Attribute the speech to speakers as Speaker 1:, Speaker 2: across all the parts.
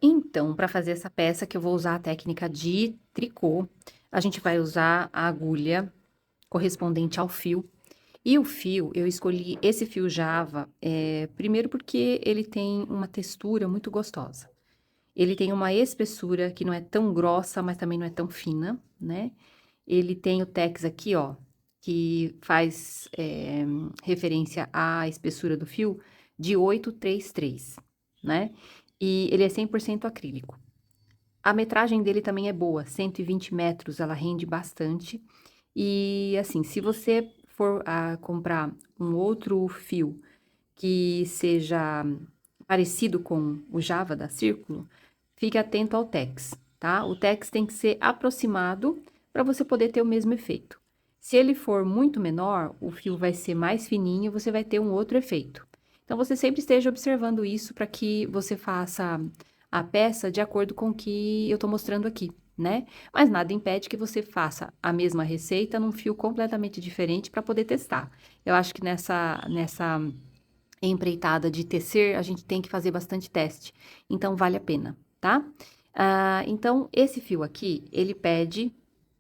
Speaker 1: Então, para fazer essa peça que eu vou usar a técnica de tricô, a gente vai usar a agulha correspondente ao fio. E o fio, eu escolhi esse fio Java, primeiro porque ele tem uma textura muito gostosa. Ele tem uma espessura que não é tão grossa, mas também não é tão fina, né? Ele tem o tex aqui, ó, que faz referência à espessura do fio de 833, né? E ele é 100% acrílico. A metragem dele também é boa, 120 metros, ela rende bastante. E assim, se você for comprar um outro fio que seja parecido com o Java da Círculo, fique atento ao tex, tá? O tex tem que ser aproximado para você poder ter o mesmo efeito. Se ele for muito menor, o fio vai ser mais fininho, você vai ter um outro efeito. Então, você sempre esteja observando isso para que você faça a peça de acordo com o que eu estou mostrando aqui, né? Mas nada impede que você faça a mesma receita num fio completamente diferente para poder testar. Eu acho que nessa empreitada de tecer, a gente tem que fazer bastante teste. Então, vale a pena, tá? Então, esse fio aqui, ele pede,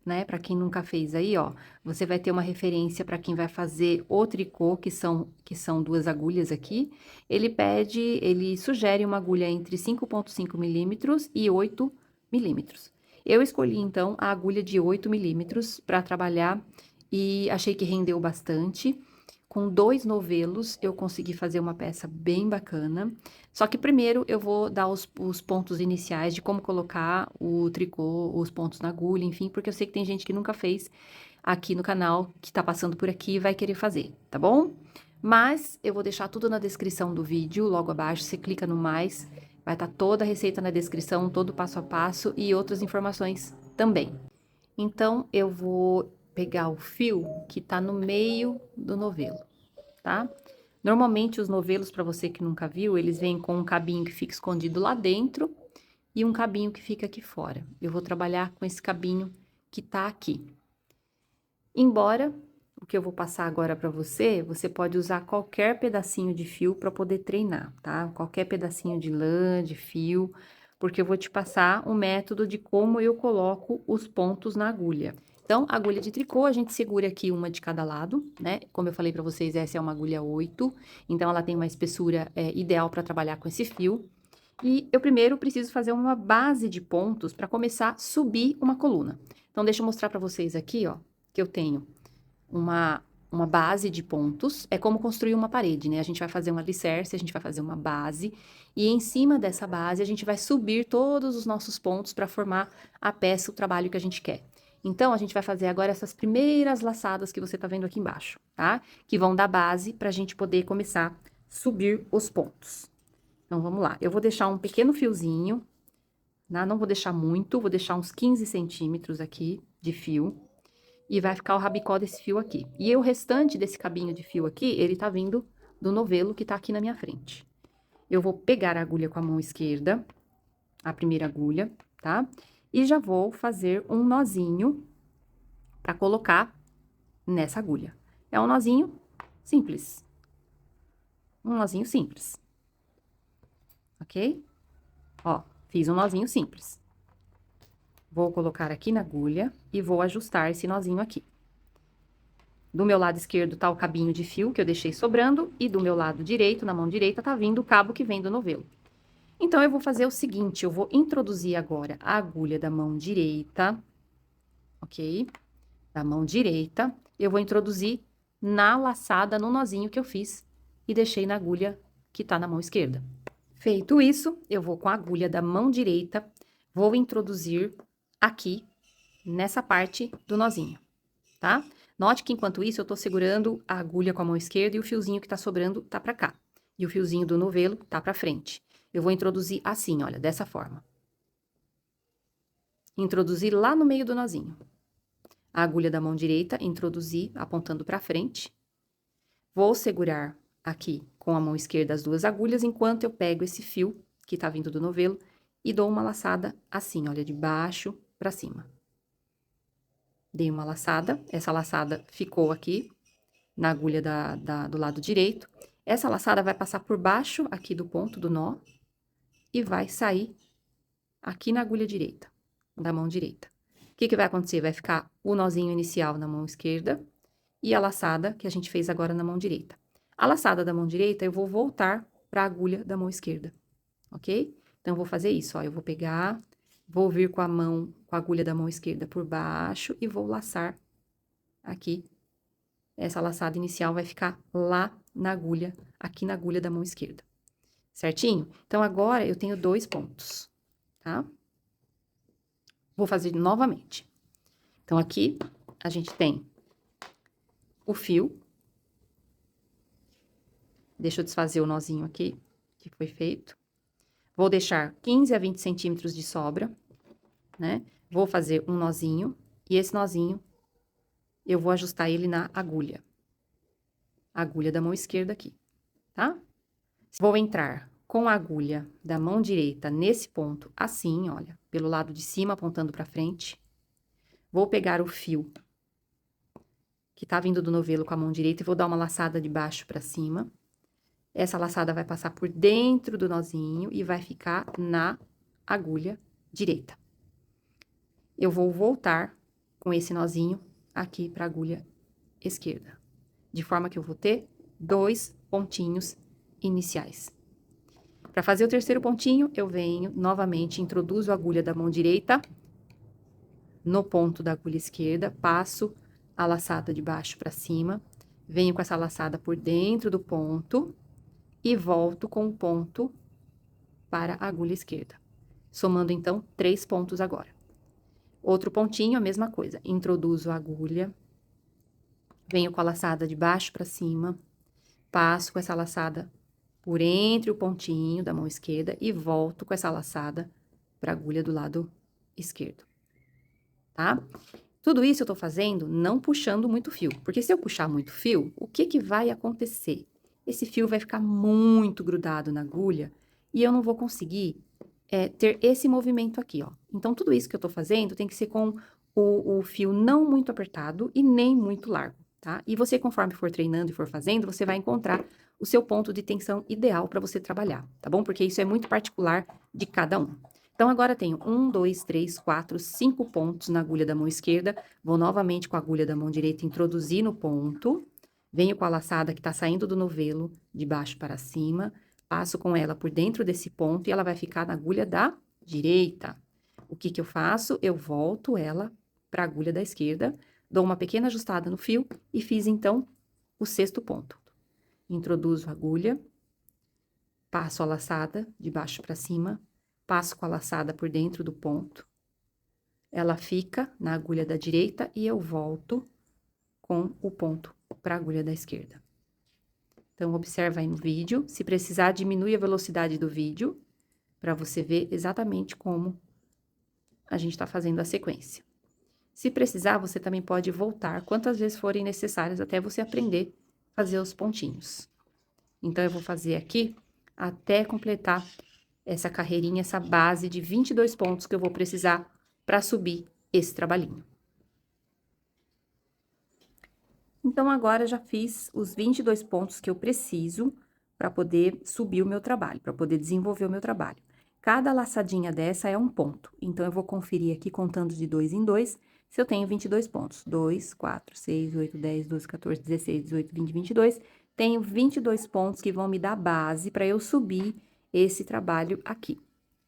Speaker 1: né? Para quem nunca fez aí, ó, você vai ter uma referência para quem vai fazer o tricô, que são duas agulhas aqui. Ele sugere uma agulha entre 5,5 milímetros e 8 milímetros. Eu escolhi, então, a agulha de 8 milímetros para trabalhar e achei que rendeu bastante. Com 2 novelos, eu consegui fazer uma peça bem bacana. Só que primeiro eu vou dar os pontos iniciais de como colocar o tricô, os pontos na agulha, enfim, porque eu sei que tem gente que nunca fez aqui no canal, que tá passando por aqui e vai querer fazer, tá bom? Mas eu vou deixar tudo na descrição do vídeo, logo abaixo, você clica no mais, vai estar toda a receita na descrição, todo o passo a passo e outras informações também. Então, eu vou pegar o fio que tá no meio do novelo, tá? Normalmente, os novelos, para você que nunca viu, eles vêm com um cabinho que fica escondido lá dentro e um cabinho que fica aqui fora. Eu vou trabalhar com esse cabinho que tá aqui. Embora o que eu vou passar agora para você, você pode usar qualquer pedacinho de fio para poder treinar, tá? Qualquer pedacinho de lã, de fio, porque eu vou te passar o método de como eu coloco os pontos na agulha. Então, a agulha de tricô, a gente segura aqui uma de cada lado, né? Como eu falei para vocês, essa é uma agulha 8, então ela tem uma espessura ideal para trabalhar com esse fio. E eu primeiro preciso fazer uma base de pontos para começar a subir uma coluna. Então, deixa eu mostrar para vocês aqui, ó, que eu tenho uma, uma base de pontos. É como construir uma parede, né? A gente vai fazer um alicerce, a gente vai fazer uma base, e em cima dessa base a gente vai subir todos os nossos pontos para formar a peça, o trabalho que a gente quer. Então, a gente vai fazer agora essas primeiras laçadas que você tá vendo aqui embaixo, tá? Que vão dar base para a gente poder começar a subir os pontos. Então, vamos lá. Eu vou deixar um pequeno fiozinho, né? Não vou deixar muito, vou deixar uns 15 centímetros aqui de fio. E vai ficar o rabicó desse fio aqui. E o restante desse cabinho de fio aqui, ele tá vindo do novelo que tá aqui na minha frente. Eu vou pegar a agulha com a mão esquerda, a primeira agulha, tá? E já vou fazer um nozinho pra colocar nessa agulha. É um nozinho simples. Um nozinho simples. Ok? Ó, fiz um nozinho simples. Vou colocar aqui na agulha e vou ajustar esse nozinho aqui. Do meu lado esquerdo tá o cabinho de fio que eu deixei sobrando e do meu lado direito, na mão direita, tá vindo o cabo que vem do novelo. Então, eu vou fazer o seguinte, eu vou introduzir agora a agulha da mão direita, ok? Da mão direita, eu vou introduzir na laçada, no nozinho que eu fiz e deixei na agulha que tá na mão esquerda. Feito isso, eu vou com a agulha da mão direita, vou introduzir aqui, nessa parte do nozinho, tá? Note que enquanto isso eu tô segurando a agulha com a mão esquerda e o fiozinho que tá sobrando tá pra cá. E o fiozinho do novelo tá pra frente. Eu vou introduzir assim, olha, dessa forma. Introduzir lá no meio do nozinho. A agulha da mão direita, introduzir apontando pra frente. Vou segurar aqui com a mão esquerda as duas agulhas, enquanto eu pego esse fio que tá vindo do novelo e dou uma laçada assim, olha, de baixo pra cima. Dei uma laçada, essa laçada ficou aqui na agulha do lado direito. Essa laçada vai passar por baixo aqui do ponto do nó e vai sair aqui na agulha direita, da mão direita. O que que vai acontecer? Vai ficar o nozinho inicial na mão esquerda e a laçada que a gente fez agora na mão direita. A laçada da mão direita, eu vou voltar para a agulha da mão esquerda, ok? Então, eu vou fazer isso, ó, eu vou pegar, vou vir com a mão, com a agulha da mão esquerda por baixo e vou laçar aqui. Essa laçada inicial vai ficar lá na agulha, aqui na agulha da mão esquerda. Certinho? Então, agora eu tenho 2 pontos, tá? Vou fazer novamente. Então, aqui a gente tem o fio. Deixa eu desfazer o nozinho aqui, que foi feito. Vou deixar 15 a 20 centímetros de sobra, né? Vou fazer um nozinho, e esse nozinho, eu vou ajustar ele na agulha. A agulha da mão esquerda aqui, tá? Vou entrar com a agulha da mão direita nesse ponto, assim, olha, pelo lado de cima, apontando pra frente. Vou pegar o fio que tá vindo do novelo com a mão direita e vou dar uma laçada de baixo pra cima. Essa laçada vai passar por dentro do nozinho e vai ficar na agulha direita. Eu vou voltar com esse nozinho aqui pra agulha esquerda, de forma que eu vou ter 2 pontinhos iniciais. Para fazer o terceiro pontinho, eu venho novamente, introduzo a agulha da mão direita no ponto da agulha esquerda, passo a laçada de baixo para cima, venho com essa laçada por dentro do ponto e volto com o ponto para a agulha esquerda, somando então 3 pontos agora. Outro pontinho, a mesma coisa, introduzo a agulha, venho com a laçada de baixo para cima, passo com essa laçada por entre o pontinho da mão esquerda e volto com essa laçada para a agulha do lado esquerdo, tá? Tudo isso eu tô fazendo não puxando muito fio, porque se eu puxar muito fio, o que que vai acontecer? Esse fio vai ficar muito grudado na agulha e eu não vou conseguir ter esse movimento aqui, ó. Então, tudo isso que eu tô fazendo tem que ser com o fio não muito apertado e nem muito largo, tá? E você, conforme for treinando e for fazendo, você vai encontrar o seu ponto de tensão ideal para você trabalhar, tá bom? Porque isso é muito particular de cada um. Então, agora tenho 1, 2, 3, 4, 5 pontos na agulha da mão esquerda. Vou novamente com a agulha da mão direita introduzir no ponto. Venho com a laçada que tá saindo do novelo, de baixo para cima. Passo com ela por dentro desse ponto e ela vai ficar na agulha da direita. O que que eu faço? Eu volto ela para a agulha da esquerda, dou uma pequena ajustada no fio e fiz, então, o sexto ponto. Introduzo a agulha, passo a laçada de baixo para cima, passo com a laçada por dentro do ponto. Ela fica na agulha da direita e eu volto com o ponto para a agulha da esquerda. Então, observa aí no vídeo. Se precisar, diminui a velocidade do vídeo para você ver exatamente como a gente tá fazendo a sequência. Se precisar, você também pode voltar quantas vezes forem necessárias até você aprender a fazer os pontinhos. Então, eu vou fazer aqui até completar essa carreirinha, essa base de 22 pontos que eu vou precisar para subir esse trabalhinho. Então, agora já fiz os 22 pontos que eu preciso para poder subir o meu trabalho, para poder desenvolver o meu trabalho. Cada laçadinha dessa é um ponto. Então, eu vou conferir aqui, contando de 2 em 2, se eu tenho 22 pontos. 2, 4, 6, 8, 10, 12, 14, 16, 18, 20, 22. Tenho 22 pontos que vão me dar base para eu subir esse trabalho aqui.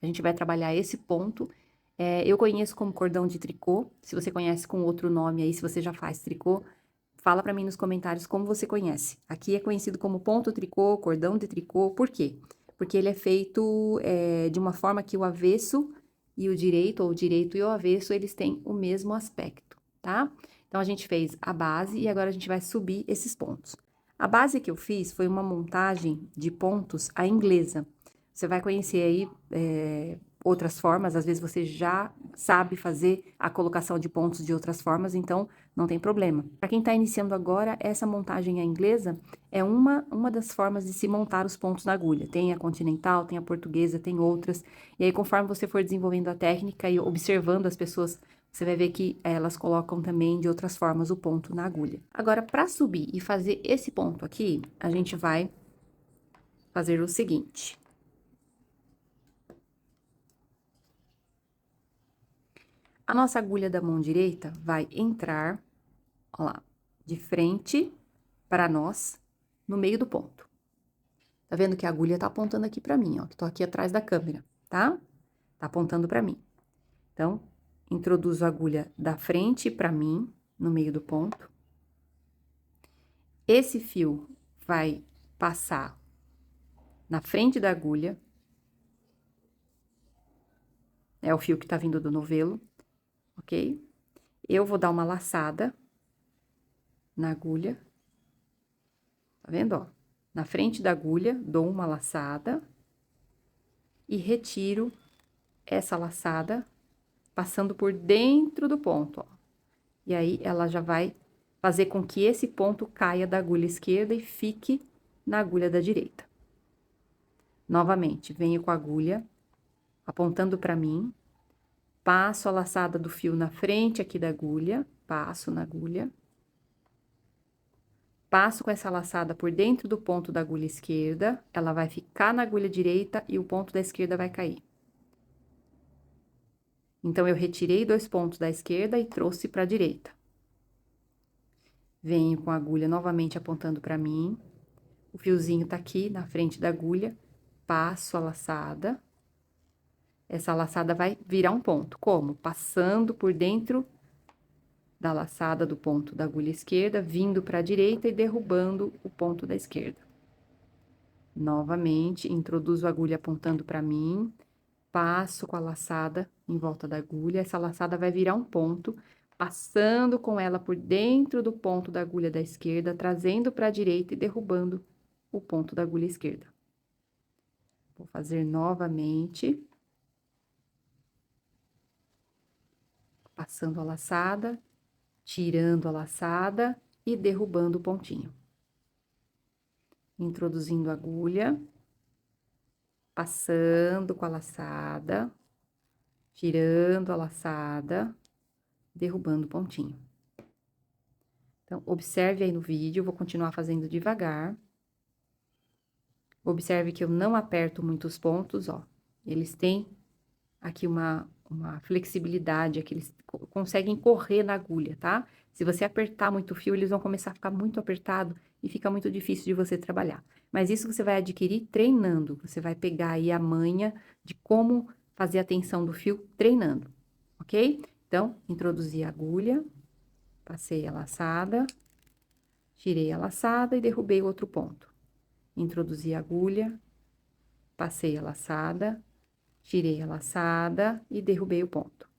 Speaker 1: A gente vai trabalhar esse ponto. Eu conheço como cordão de tricô. Se você conhece com outro nome aí, se você já faz tricô, fala para mim nos comentários como você conhece. Aqui é conhecido como ponto tricô, cordão de tricô. Por quê? Porque ele é feito de uma forma que o avesso e o direito, ou o direito e o avesso, eles têm o mesmo aspecto, tá? Então, a gente fez a base e agora a gente vai subir esses pontos. A base que eu fiz foi uma montagem de pontos à inglesa. Você vai conhecer aí outras formas, às vezes você já sabe fazer a colocação de pontos de outras formas, então não tem problema. Para quem está iniciando agora, essa montagem à inglesa é uma das formas de se montar os pontos na agulha. Tem a continental, tem a portuguesa, tem outras. E aí, conforme você for desenvolvendo a técnica e observando as pessoas, você vai ver que elas colocam também de outras formas o ponto na agulha. Agora, para subir e fazer esse ponto aqui, a gente vai fazer o seguinte. A nossa agulha da mão direita vai entrar, ó lá, de frente para nós, no meio do ponto. Tá vendo que a agulha tá apontando aqui pra mim, ó, que tô aqui atrás da câmera, tá? Tá apontando pra mim. Então, introduzo a agulha da frente pra mim, no meio do ponto. Esse fio vai passar na frente da agulha. É o fio que tá vindo do novelo, ok? Eu vou dar uma laçada na agulha. Tá vendo, ó? Na frente da agulha, dou uma laçada e retiro essa laçada, passando por dentro do ponto, ó. E aí, ela já vai fazer com que esse ponto caia da agulha esquerda e fique na agulha da direita. Novamente, venho com a agulha apontando para mim, passo a laçada do fio na frente aqui da agulha, passo na agulha, passo com essa laçada por dentro do ponto da agulha esquerda, ela vai ficar na agulha direita e o ponto da esquerda vai cair. Então, eu retirei 2 pontos da esquerda e trouxe para a direita. Venho com a agulha novamente apontando para mim, o fiozinho tá aqui na frente da agulha, passo a laçada. Essa laçada vai virar um ponto. Como? Passando por dentro da laçada do ponto da agulha esquerda, vindo para a direita e derrubando o ponto da esquerda. Novamente, introduzo a agulha apontando para mim, passo com a laçada em volta da agulha, essa laçada vai virar um ponto, passando com ela por dentro do ponto da agulha da esquerda, trazendo para a direita e derrubando o ponto da agulha esquerda. Vou fazer novamente. Passando a laçada, tirando a laçada e derrubando o pontinho. Introduzindo a agulha, passando com a laçada, tirando a laçada, derrubando o pontinho. Então, observe aí no vídeo, eu vou continuar fazendo devagar. Observe que eu não aperto muitos pontos, ó. Eles têm aqui uma flexibilidade, aqui eles conseguem correr na agulha, tá? Se você apertar muito o fio, eles vão começar a ficar muito apertado e fica muito difícil de você trabalhar. Mas isso você vai adquirir treinando, você vai pegar aí a manha de como fazer a tensão do fio treinando, ok? Então, introduzi a agulha, passei a laçada, tirei a laçada e derrubei o outro ponto. Introduzi a agulha, passei a laçada, tirei a laçada e derrubei o ponto.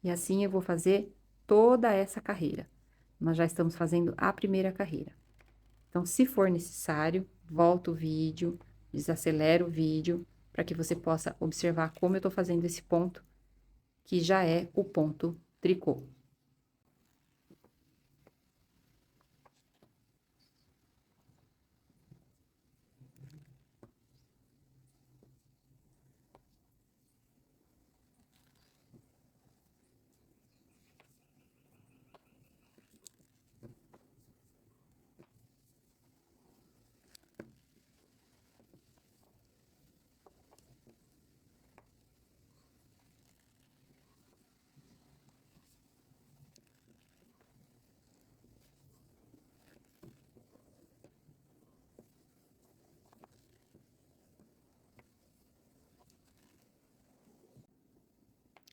Speaker 1: E assim eu vou fazer toda essa carreira. Nós já estamos fazendo a primeira carreira. Então, se for necessário, volta o vídeo, desacelera o vídeo, para que você possa observar como eu tô fazendo esse ponto, que já é o ponto tricô.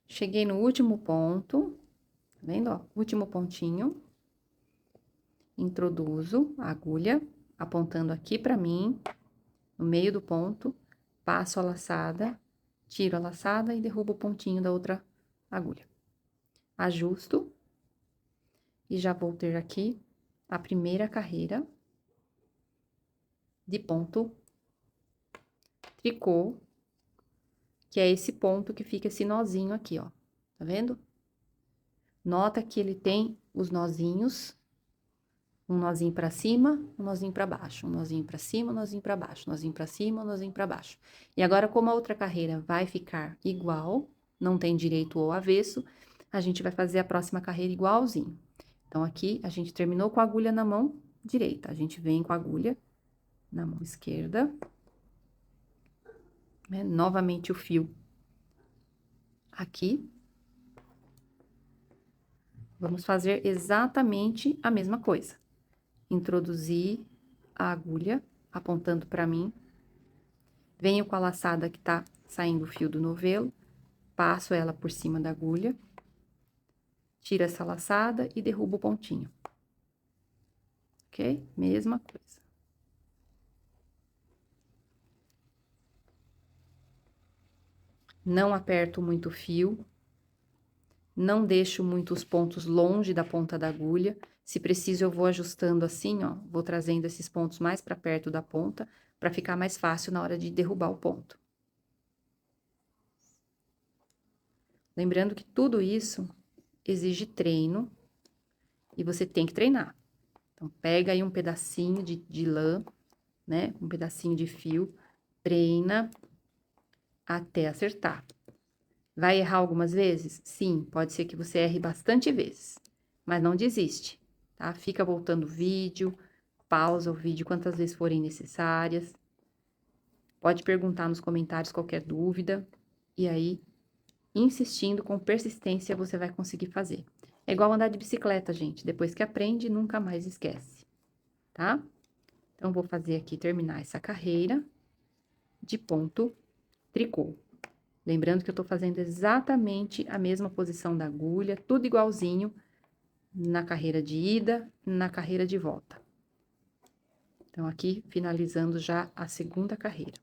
Speaker 1: Cheguei no último ponto, tá vendo, ó? Último pontinho. Introduzo a agulha, apontando aqui pra mim, no meio do ponto, passo a laçada, tiro a laçada e derrubo o pontinho da outra agulha. Ajusto e já vou ter aqui a primeira carreira de ponto tricô, que é esse ponto que fica esse nozinho aqui, ó. Tá vendo? Nota que ele tem os nozinhos, um nozinho pra cima, um nozinho pra baixo, um nozinho pra cima, um nozinho pra baixo, um nozinho pra cima, um nozinho pra baixo. E agora, como a outra carreira vai ficar igual, não tem direito ou avesso, a gente vai fazer a próxima carreira igualzinho. Então, aqui, a gente terminou com a agulha na mão direita, a gente vem com a agulha na mão esquerda, né? Novamente o fio aqui. Vamos fazer exatamente a mesma coisa. Introduzir a agulha, apontando para mim. Venho com a laçada que tá saindo o fio do novelo, passo ela por cima da agulha, tiro essa laçada e derrubo o pontinho. Ok? Mesma coisa. Não aperto muito o fio. Não deixo muitos pontos longe da ponta da agulha. Se preciso, eu vou ajustando assim, ó. Vou trazendo esses pontos mais para perto da ponta, para ficar mais fácil na hora de derrubar o ponto. Lembrando que tudo isso exige treino e você tem que treinar. Então, pega aí um pedacinho de lã, né? Um pedacinho de fio, treina até acertar. Vai errar algumas vezes? Sim, pode ser que você erre bastante vezes, mas não desiste, tá? Fica voltando o vídeo, pausa o vídeo quantas vezes forem necessárias. Pode perguntar nos comentários qualquer dúvida, e aí, insistindo com persistência, você vai conseguir fazer. É igual andar de bicicleta, gente. Depois que aprende, nunca mais esquece, tá? Então, vou fazer aqui, terminar essa carreira de ponto tricô. Lembrando que eu tô fazendo exatamente a mesma posição da agulha, tudo igualzinho na carreira de ida, na carreira de volta. Então, aqui, finalizando já a segunda carreira.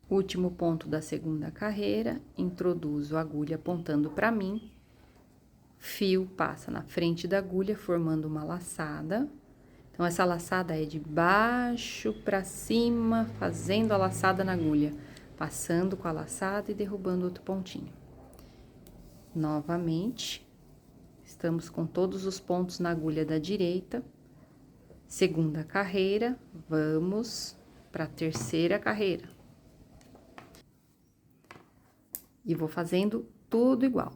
Speaker 1: Último ponto da segunda carreira, introduzo a agulha apontando para mim, fio passa na frente da agulha, formando uma laçada. Então, essa laçada é de baixo para cima, fazendo a laçada na agulha, passando com a laçada e derrubando outro pontinho. Novamente, estamos com todos os pontos na agulha da direita. Segunda carreira, vamos para a terceira carreira. E vou fazendo tudo igual.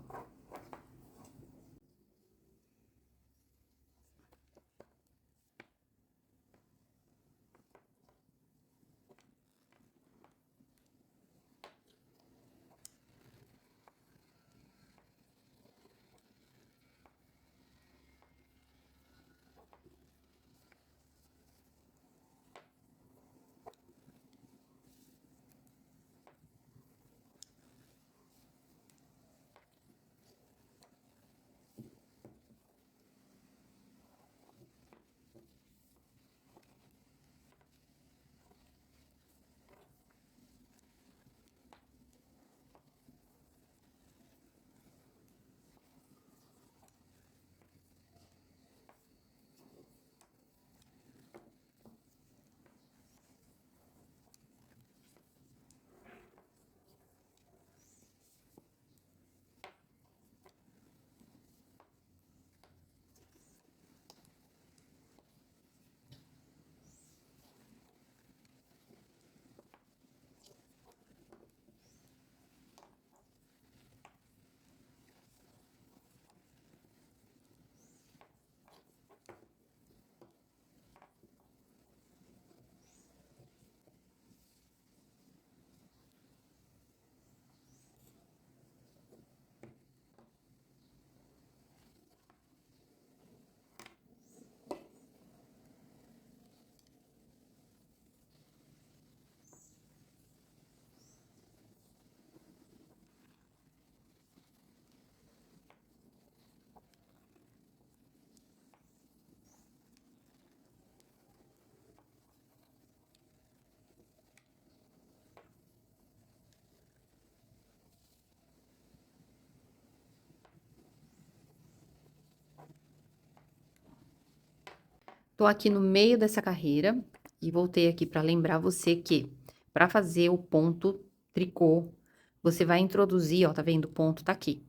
Speaker 1: Tô aqui no meio dessa carreira e voltei aqui para lembrar você que para fazer o ponto tricô, você vai introduzir, ó, tá vendo? O ponto tá aqui.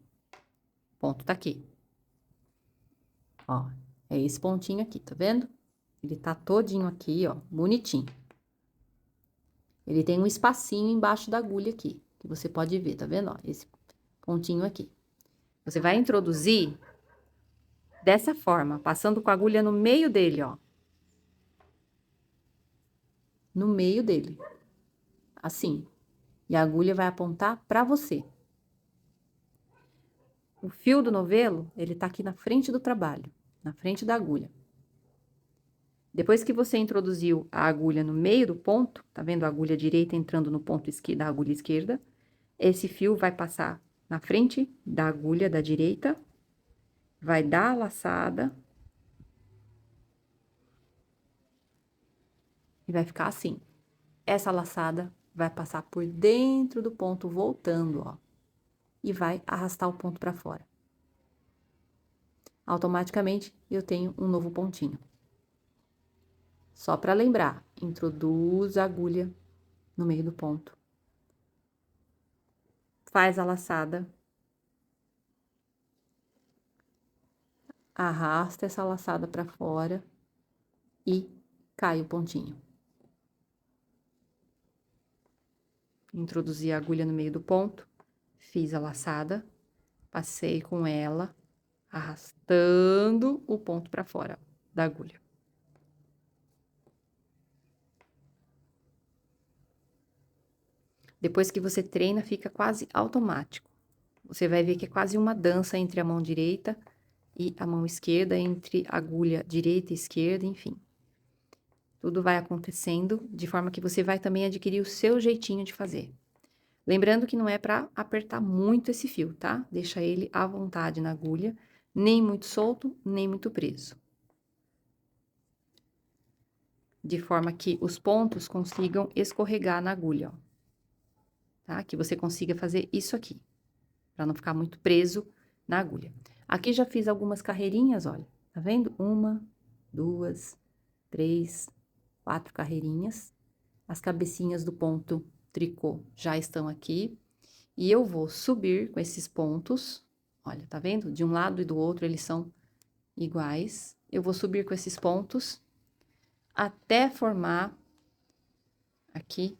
Speaker 1: O ponto tá aqui. Ó, é esse pontinho aqui, tá vendo? Ele tá todinho aqui, ó, bonitinho. Ele tem um espacinho embaixo da agulha aqui, que você pode ver, tá vendo, ó? Esse pontinho aqui. Você vai introduzir dessa forma, passando com a agulha no meio dele, ó. No meio dele. Assim. E a agulha vai apontar pra você. O fio do novelo, ele tá aqui na frente do trabalho, na frente da agulha. Depois que você introduziu a agulha no meio do ponto, tá vendo a agulha direita entrando no ponto da agulha esquerda? Esse fio vai passar na frente da agulha da direita, vai dar a laçada e vai ficar assim. Essa laçada vai passar por dentro do ponto, voltando, ó, e vai arrastar o ponto para fora. Automaticamente, eu tenho um novo pontinho. Só para lembrar, introduz a agulha no meio do ponto. Faz a laçada. Arrasta essa laçada para fora e cai o pontinho. Introduzi a agulha no meio do ponto, fiz a laçada, passei com ela, arrastando o ponto para fora da agulha. Depois que você treina, fica quase automático. Você vai ver que é quase uma dança entre a mão direita e a mão esquerda, entre a agulha direita e esquerda, enfim. Tudo vai acontecendo de forma que você vai também adquirir o seu jeitinho de fazer. Lembrando que não é para apertar muito esse fio, tá? Deixa ele à vontade na agulha, nem muito solto, nem muito preso. De forma que os pontos consigam escorregar na agulha, ó. Tá? Que você consiga fazer isso aqui, para não ficar muito preso na agulha. Aqui já fiz algumas carreirinhas, olha, tá vendo? 1, 2, 3, 4 carreirinhas. As cabecinhas do ponto tricô já estão aqui. E eu vou subir com esses pontos, olha, tá vendo? De um lado e do outro eles são iguais. Eu vou subir com esses pontos até formar aqui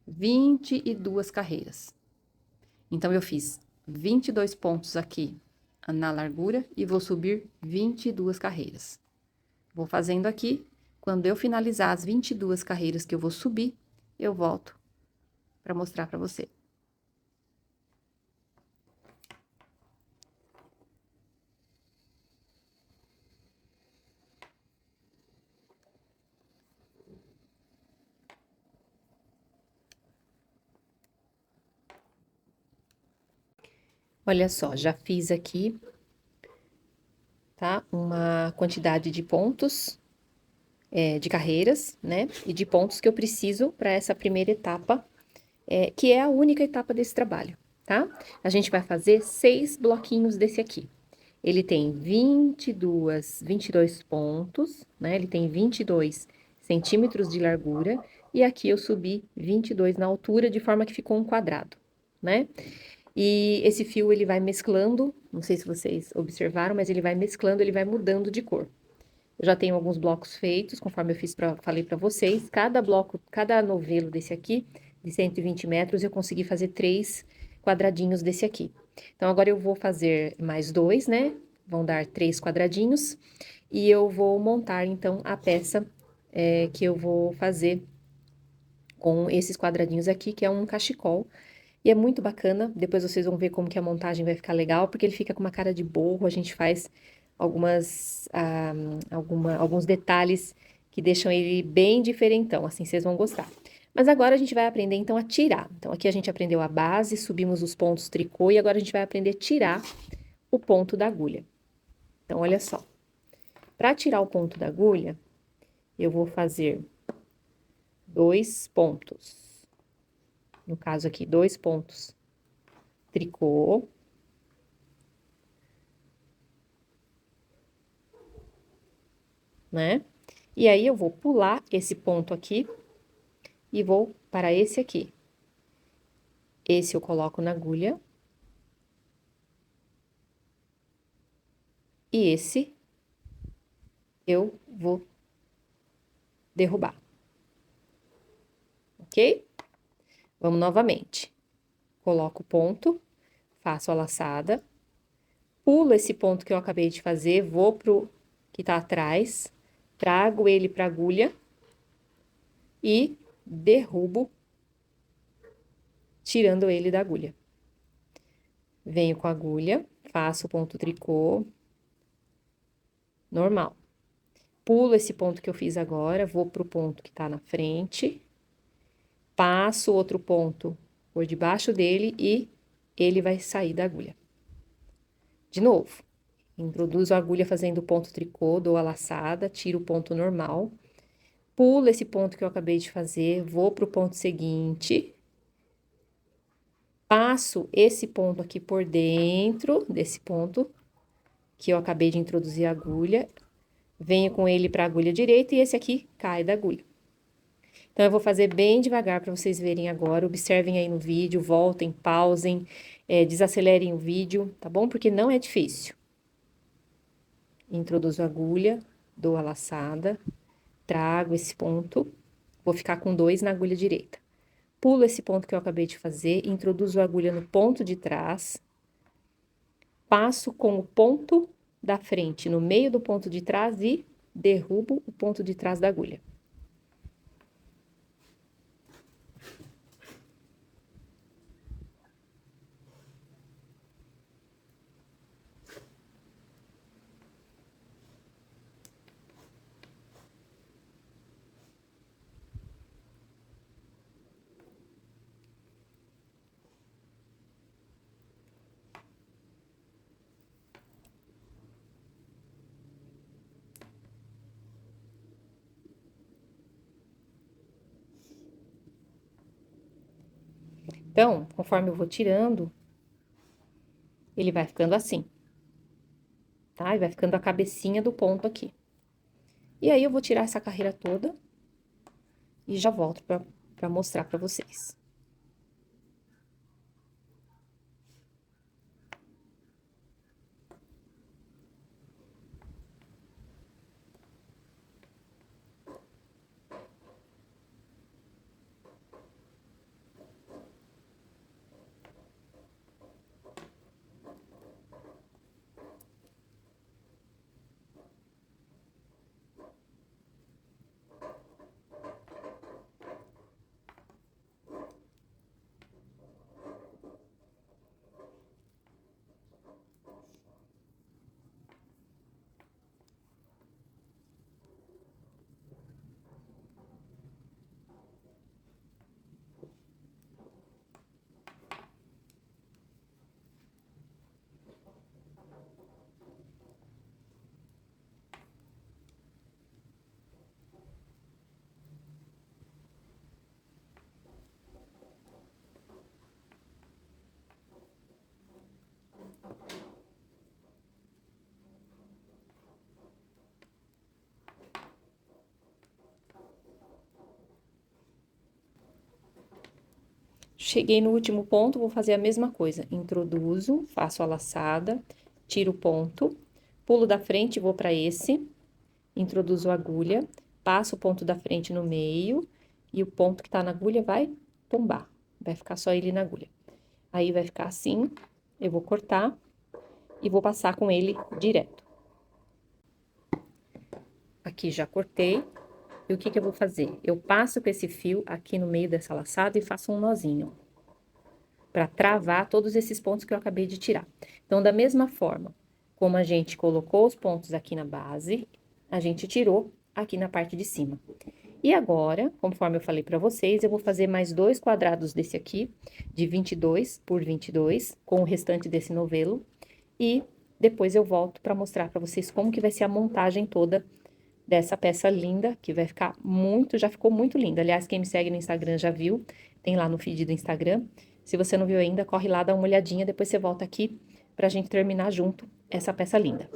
Speaker 1: 22 carreiras. Então, eu fiz 22 pontos aqui na largura e vou subir 22 carreiras. Vou fazendo aqui, quando eu finalizar as 22 carreiras que eu vou subir, eu volto para mostrar para você. Olha só, já fiz aqui, tá? Uma quantidade de pontos, de carreiras, né? E de pontos que eu preciso para essa primeira etapa, que é a única etapa desse trabalho, tá? A gente vai fazer 6 bloquinhos desse aqui. Ele tem 22 pontos, né? Ele tem 22 centímetros de largura. E aqui eu subi 22 na altura, de forma que ficou um quadrado, né? E esse fio, ele vai mesclando, não sei se vocês observaram, mas ele vai mesclando, ele vai mudando de cor. Eu já tenho alguns blocos feitos, conforme eu falei para vocês. Cada bloco, cada novelo desse aqui, de 120 metros, eu consegui fazer 3 quadradinhos desse aqui. Então, agora eu vou fazer mais 2, né? Vão dar 3 quadradinhos. E eu vou montar, então, a peça que eu vou fazer com esses quadradinhos aqui, que é um cachecol. E é muito bacana, depois vocês vão ver como que a montagem vai ficar legal, porque ele fica com uma cara de borro, a gente faz alguns detalhes que deixam ele bem diferentão, assim vocês vão gostar. Mas agora a gente vai aprender então a tirar. Então aqui a gente aprendeu a base, subimos os pontos tricô e agora a gente vai aprender a tirar o ponto da agulha. Então olha só, para tirar o ponto da agulha, eu vou fazer 2 pontos. No caso aqui, 2 pontos tricô. Né? E aí, eu vou pular esse ponto aqui e vou para esse aqui. Esse eu coloco na agulha. E esse eu vou derrubar. Ok? Vamos novamente. Coloco o ponto, faço a laçada, pulo esse ponto que eu acabei de fazer, vou pro que tá atrás, trago ele pra agulha e derrubo, tirando ele da agulha. Venho com a agulha, faço o ponto tricô, normal. Pulo esse ponto que eu fiz agora, vou pro ponto que tá na frente, passo outro ponto por debaixo dele e ele vai sair da agulha. De novo, introduzo a agulha fazendo ponto tricô, dou a laçada, tiro o ponto normal, pulo esse ponto que eu acabei de fazer, vou pro ponto seguinte, passo esse ponto aqui por dentro desse ponto que eu acabei de introduzir a agulha, venho com ele para a agulha direita e esse aqui cai da agulha. Então, eu vou fazer bem devagar para vocês verem agora, observem aí no vídeo, voltem, pausem, desacelerem o vídeo, tá bom? Porque não é difícil. Introduzo a agulha, dou a laçada, trago esse ponto, vou ficar com 2 na agulha direita. Pulo esse ponto que eu acabei de fazer, introduzo a agulha no ponto de trás, passo com o ponto da frente no meio do ponto de trás e derrubo o ponto de trás da agulha. Então, conforme eu vou tirando, ele vai ficando assim, tá? E vai ficando a cabecinha do ponto aqui. E aí, eu vou tirar essa carreira toda e já volto pra mostrar pra vocês. Cheguei no último ponto, vou fazer a mesma coisa. Introduzo, faço a laçada, tiro o ponto, pulo da frente, vou para esse, introduzo a agulha, passo o ponto da frente no meio e o ponto que tá na agulha vai tombar. Vai ficar só ele na agulha. Aí, vai ficar assim, eu vou cortar e vou passar com ele direto. Aqui já cortei. E o que que eu vou fazer? Eu passo com esse fio aqui no meio dessa laçada e faço um nozinho, para travar todos esses pontos que eu acabei de tirar. Então, da mesma forma como a gente colocou os pontos aqui na base, a gente tirou aqui na parte de cima. E agora, conforme eu falei para vocês, eu vou fazer mais 2 quadrados desse aqui, de 22 por 22, com o restante desse novelo. E depois eu volto para mostrar para vocês como que vai ser a montagem toda dessa peça linda, que vai ficar muito, já ficou muito linda. Aliás, quem me segue no Instagram já viu, tem lá no feed do Instagram. Se você não viu ainda, corre lá, dá uma olhadinha, depois você volta aqui pra gente terminar junto essa peça linda.